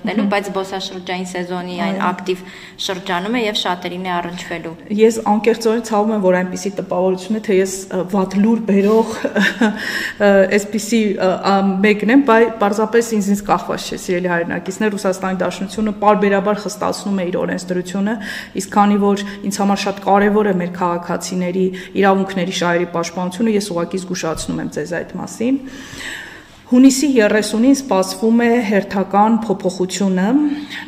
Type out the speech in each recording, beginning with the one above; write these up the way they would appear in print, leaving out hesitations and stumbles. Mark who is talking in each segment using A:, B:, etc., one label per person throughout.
A: բայց զբոսաշրջային սեզոնի այն ակտիվ շրջանում է եւ շատերին է առնչվելու։
B: Ես անկեղծորեն ցավում եմ, որ այնպիսի տպավորություն է, թե ես վատ լուր բերող այսպիսի մեկն եմ, բայց պարզապես ինձ կախված չէ, սիրելի հայրենակիցներ, Ռուսաստանի Դաշնությունը պարբերաբար խստացնում է իր օրենսդրությունը, իսկ քանի որ ինձ համար շատ կարեւոր է մեր քաղաքացիների իրավունքների շահերի պաշտպանությունը, ես ուղղակի զգուշացնում եմ ձեզ այդ մասին։ Հունիսի 30-ին սպասվում է հերթական փոփոխությունը,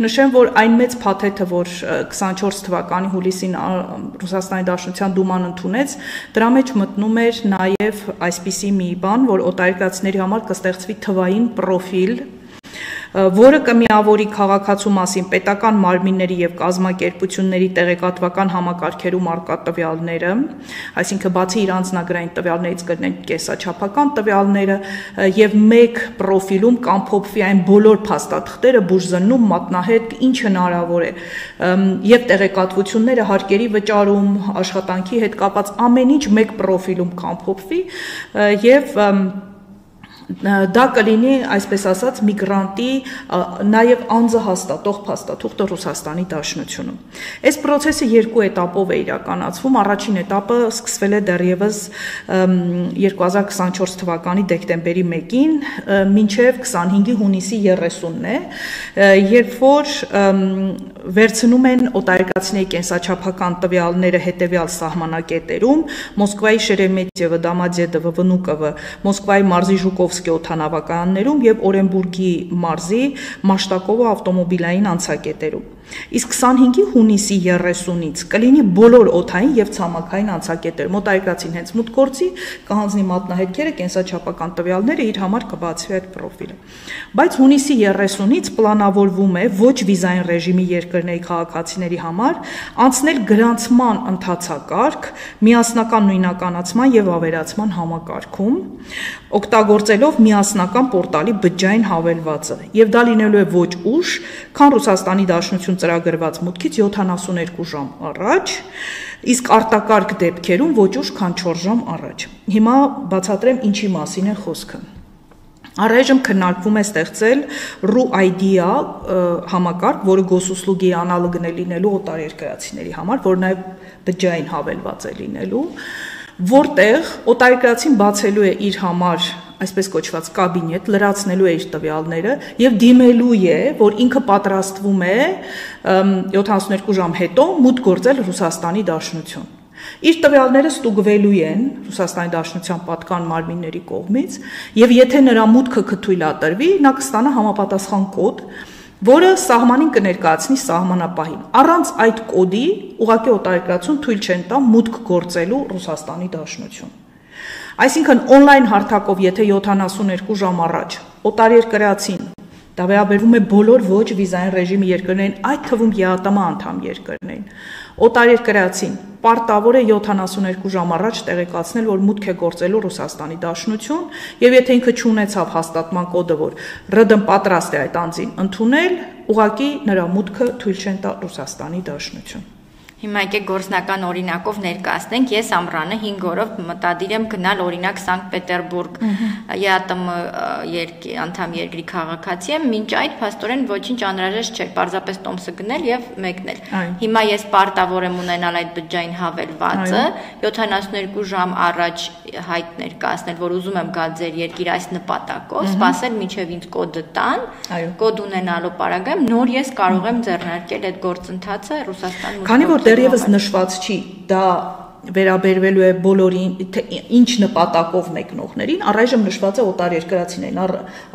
B: նշեմ, որ այն մեծ փաթեթը, որ 24 թվականի հուլիսին Ռուսաստանի Դաշնության Դուման ընդունեց, դրա մեջ մտնում էր նաև այսպիսի մի բան, որ օտարերկրացիների համար կստեղծվի թվային պրոֆիլ, որը կմիավորի քաղաքացու մասին պետական մարմինների եւ կազմակերպությունների տեղեկատվական համակարգերում առկա տվյալները, այսինքն բացի իր անձնագրային տվյալներից կլինեն կեսաչափական տվյալները եւ մեկ պրոֆիլում կամփոփվի այն բոլոր փաստաթղթերը, բուժզննում, մատնահետ, ինչ հնարավոր է եւ տեղեկատվությունները հարկերի վճարում, աշխատանքի հետ կապված ամեն ինչ մեկ պրոֆիլում կամփոփվի եւ դա կլինի, այսպես ասած, միգրանտի նաև անձը հաստատող փաստաթուղթը Ռուսաստանի Դաշնությունում։ Այս process-ը երկու էտապով է իրականացվում։ Առաջին էտապը սկսվել է դեռևս 2024 թվականի դեկտեմբերի 1-ին, մինչև 25-ի հունիսի 30-ն է, երբ որ վերցնում են օտարերկրացիների կենսաչափական տվյալները հետևյալ սահմանակետերում՝ Մոսկվայի Շերեմետիևը, Դոմոդեդովը, Վնուկովը, Մոսկվայի մարզի Ժուկովսկի օդանավականներում եւ Օրենբուրգի մարզի Մաշտակովը ավտոմոբիլային անցակետերում։ Իսկ 25-ի հունիսի 30-ից կլինի բոլոր օդային եւ ցամաքային անցակետերում։ Օտարերկրացին հենց մուտք գործի, կհանձնի մատնահետքերը, կենսաչափական տվյալները, իր համար կբացվի այդ պրոֆիլը։ Բայց հունիսի 30-ից պլանավորվում է ոչ վիզային ռեժիմի երկրների քաղաքացիների համար անցնել գրանցման ընթացակարգ միասնական նույնականացման եւ ավերացման համակարգում, օգտագործելով միասնական պորտալի բջջային հավելվածը, եւ դա լինելու է ոչ ուշ, քան Ռուսաստանի Դաշնություն ծրագրված մուտքից 72 ժամ առաջ, իսկ արտակարգ դեպքերում ոչ ուշ, քան 4 ժամ առաջ։ Հիմա բացատրեմ ինչի մասին է խոսքը։ Առայժմ քննարկվում է ստեղծել RU-ID-ա համակարգ, որը գոսուսլուգի անալոգն է լինելու օտարերկրացիների համար, որ նաև բջջային հավելված է լինելու, որտեղ օտարերկրացին բացելու է իր համար այսպես կոչված կաբինետ, լրացնելու է իր տվյալները եւ դիմելու է, որ ինքը պատրաստվում է 72 ժամ հետո մուտք գործել Ռուսաստանի Դաշնություն։ Իր տվյալները ստուգվելու են Ռուսաստանի Դաշնության պատկան մարմինների կողմից եւ եթե նրա մուտքը կթույլատրվի, նա կստանա համապատասխան կոդ, որը սահմանին կներկայացնի սահմանապահին։ Առանց այդ կոդի ուղղակի օտարերկրացուն թույլ չեն տա մուտք գործելու Ռուսաստանի Դաշնություն։ Այսինքն on-line հարթակով, եթե 72 ժամ առաջ օտարերկրացին, դա վերաբերվում է բոլոր ոչ վիզային ռեժիմի երկրներին, այդ թվում ԵԱՏՄ անդամ երկրներին, օտարերկրացին պարտավոր է 72 ժամ առաջ տեղեկացնել, որ մուտք է գործելու Ռուսաստանի Դաշնություն, եւ եթե ինքը չունեցավ հաստատման կոդը, որ ՌԴ պատրաստ է այդ անձին ընդունել, ուղղակի նրա մուտքը թույլ չեն տա Ռուսաստանի Դաշնություն։
A: Հիմա եկեք գործնական օրինակով ներկայացնենք, ես ամռանը 5 օրով մտադիր եմ գնալ օրինակ Սանկտ Պետերբուրգ ԵԱՏՄ անդամ երկրի քաղաքացի եմ, մինչ այդ փաստորեն ոչինչ անհրաժեշտ չէր, պարզապես տոմսը գնել եւ մեկնել։ Հիմա ես պարտավոր եմ ունենալ այդ բջջային հավելվածը, 72 ժամ առաջ հայտ ներկայացնել, որ ուզում եմ գալ ձեր երկիր այս նպատակով, սպասել մինչեւ ինձ կոդը տան, կոդ ունենալու պարագայում նոր ես կարող եմ ձեռնարկել այդ գործընթացը Ռուսաստան մուտք։
B: Քանի որ դեռևս նշված չի, դա վերաբերվելու է բոլորին, ինչ նպատակով մեկնողներին, առայժմ նշված է օտարերկրացիներին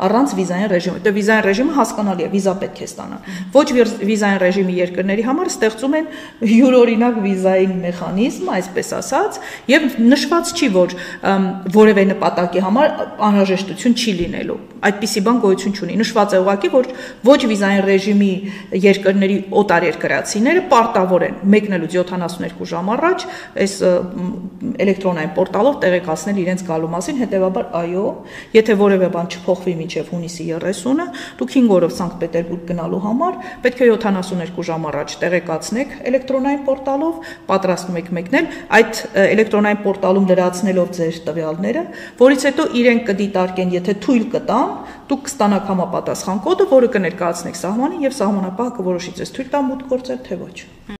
B: առանց վիզային ռեժիմի։ Դե վիզային ռեժիմը հասկանալի է, վիզա պետք է ստանան։ Ոչ վիզային ռեժիմի երկրների համար ստեղծում են յուրօրինակ վիզային մեխանիզմ, այսպես ասած, եւ նշված չի, որ որևէ նպատակի համար անհրաժեշտություն չի լինելու։ Այդպիսի բան գոյություն չունի։ Նշված է ուղղակի, որ ոչ վիզային ռեժիմի երկրների օտարերկրացիները պարտավոր են մեկնելուց 72 ժամ առաջ այս էլեկտրոնային պորտալով տեղեկացնել իրենց գալու մասին, հետևաբար այո, եթե որևէ բան չփոխվի մինչև հունիսի 30-ը, դուք 5 օրով Սանկտ Պետերբուրգ գնալու համար պետք է 72 ժամ առաջ տեղեկացնեք էլեկտրոնային պորտալով, պատրաստում եք մեկնել, այդ էլեկտրոնային պորտալում լրացնելով ձեր տվյալները, որից հետո իրենք կդիտարկեն, եթե թույլ կտան, դուք կստանաք համապատասխան կոդը, որը կներկայացնեք սահմանին եւ սահմանապահը կորոշի ձեզ թույլ տա մուտք գործել թե ոչ։